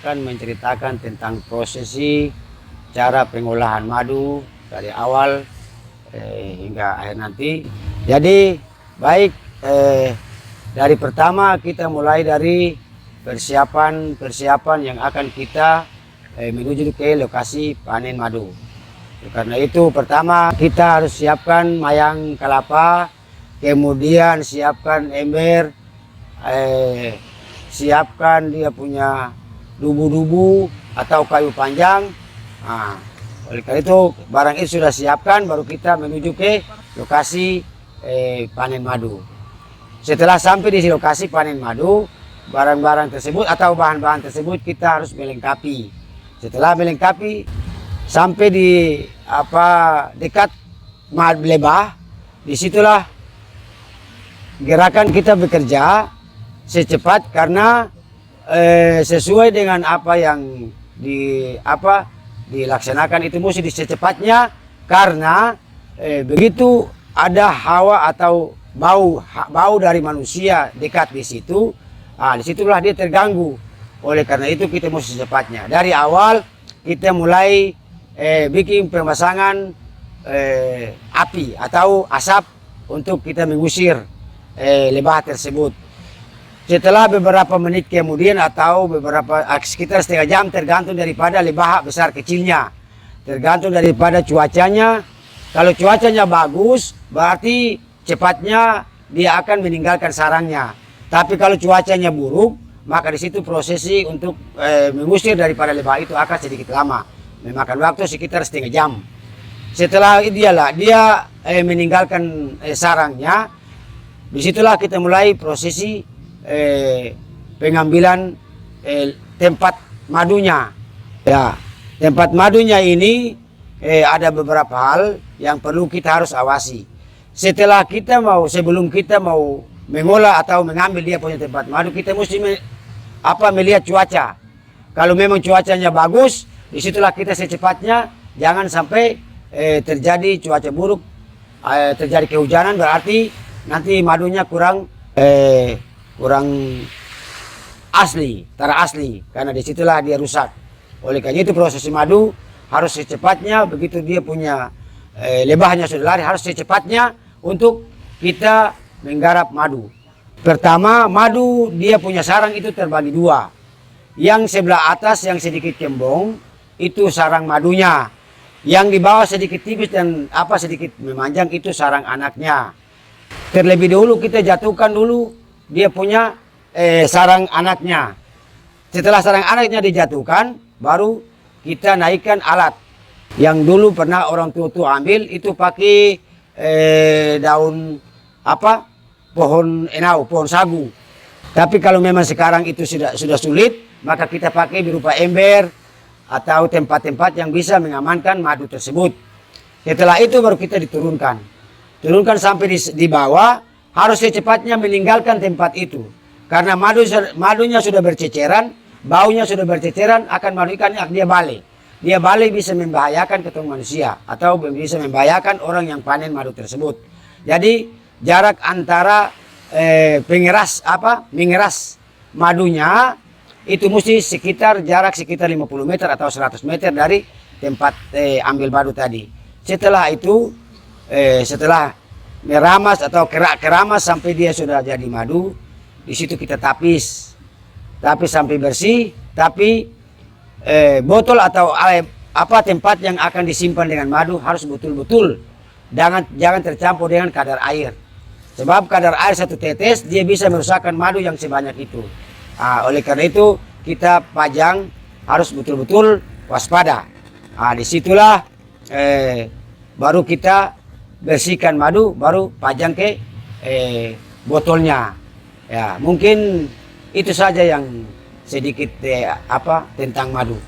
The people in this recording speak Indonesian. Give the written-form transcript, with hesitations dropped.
akan menceritakan tentang prosesi cara pengolahan madu dari awal hingga akhir nanti. Jadi baik, dari pertama kita mulai dari persiapan yang akan kita menuju ke lokasi panen madu. Karena itu pertama kita harus siapkan mayang kelapa, kemudian siapkan ember, siapkan dia punya dubu-dubu atau kayu panjang. Nah, oleh karena itu barang itu sudah siapkan, baru kita menuju ke lokasi panen madu. Setelah sampai di lokasi panen madu, barang-barang tersebut atau bahan-bahan tersebut kita harus melengkapi. Setelah melengkapi, sampai di dekat lebah, disitulah gerakan kita bekerja secepat, karena sesuai dengan apa yang dilaksanakan itu mesti secepatnya, karena begitu ada hawa atau bau dari manusia dekat di situ, disitulah dia terganggu. Oleh karena itu kita mesti secepatnya. Dari awal kita mulai bikin pemasangan api atau asap untuk kita mengusir lebah tersebut. Setelah beberapa menit kemudian atau sekitar setengah jam, tergantung daripada lebah besar kecilnya, tergantung daripada cuacanya. Kalau cuacanya bagus, berarti cepatnya dia akan meninggalkan sarangnya. Tapi kalau cuacanya buruk, maka di situ prosesi untuk mengusir daripada lebah itu akan sedikit lama, memakan waktu sekitar setengah jam. Setelah dia meninggalkan sarangnya, disitulah kita mulai prosesi pengambilan tempat madunya. Ya, tempat madunya ini ada beberapa hal yang perlu kita harus awasi. Sebelum kita mau mengolah atau mengambil dia punya tempat madu, kita mesti melihat cuaca. Kalau memang cuacanya bagus, disitulah kita secepatnya, jangan sampai terjadi cuaca buruk, terjadi kehujanan, berarti nanti madunya kurang asli, karena disitulah dia rusak. Oleh karena itu prosesi madu harus secepatnya, begitu dia punya lebahnya sudah lari, harus secepatnya untuk kita menggarap madu. Pertama, madu dia punya sarang itu terbagi dua. Yang sebelah atas yang sedikit kembung itu sarang madunya. Yang di bawah sedikit tipis dan sedikit memanjang itu sarang anaknya. Terlebih dahulu kita jatuhkan dulu dia punya sarang anaknya. Setelah sarang anaknya dijatuhkan, baru kita naikkan alat. Yang dulu pernah orang tua ambil itu pakai daun pohon enau, pohon sagu. Tapi kalau memang sekarang itu sudah sulit, maka kita pakai berupa ember atau tempat-tempat yang bisa mengamankan madu tersebut. Setelah itu baru kita diturunkan. Turunkan sampai di bawah, harus secepatnya meninggalkan tempat itu. Karena madunya sudah berceceran, baunya sudah berceceran, akan madu ikannya dia balik. Dia balik bisa membahayakan ketemu manusia atau bisa membahayakan orang yang panen madu tersebut. Jadi jarak antara mengeras madunya itu mesti jarak sekitar 50 meter atau 100 meter dari tempat ambil madu tadi. Setelah itu setelah meramas atau keramas sampai dia sudah jadi madu, di situ kita tapis sampai bersih. Tapi botol atau tempat yang akan disimpan dengan madu harus betul-betul jangan tercampur dengan kadar air. Sebab kadar air 1 tetes dia bisa merusakkan madu yang sebanyak itu. Oleh karena itu kita pajang harus betul-betul waspada. Disitulah baru kita bersihkan madu, baru pajang ke botolnya. Ya, mungkin itu saja yang sedikit tentang madu.